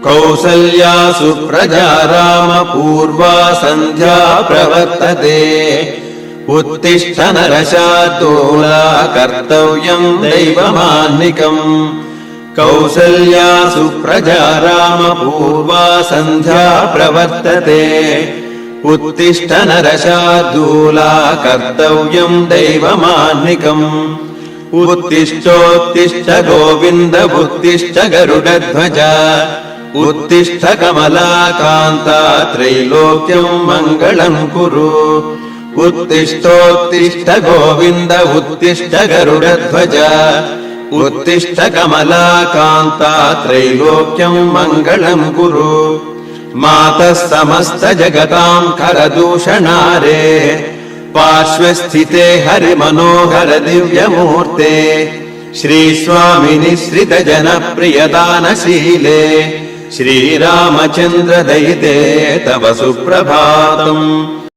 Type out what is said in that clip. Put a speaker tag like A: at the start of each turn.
A: कौसल्या सुप्रजा रामपूर्वा सन्ध्या प्रवर्तते उत्तिष्ठ नरशार्दूला कर्तव्यम् दैवमान्निकम् कौसल्या सुप्रजा रामपूर्वा सन्ध्या प्रवर्तते उत्तिष्ठ नरशार्दूला कर्तव्यम् दैवमान्निकम् उत्तिष्ठोत्तिष्ठ गोविन्द उत्तिष्ठ गरुडध्वज उत्तिष्ठ कमलाकान्ता त्रैलोक्यम् मङ्गलम् कुरु उत्तिष्ठोत्तिष्ठ गोविन्द उत्तिष्ठ गरुडध्वज उत्तिष्ठ कमलाकान्ता त्रैलोक्यम् मङ्गलम् कुरु मातः समस्त जगताम् करदूषणारे पार्श्वे स्थिते हरिमनोहर दिव्यमूर्ते श्रीस्वामिनि श्रित जनप्रियदानशीले श्रीरामचन्द्र दयिते तव सुप्रभातम्।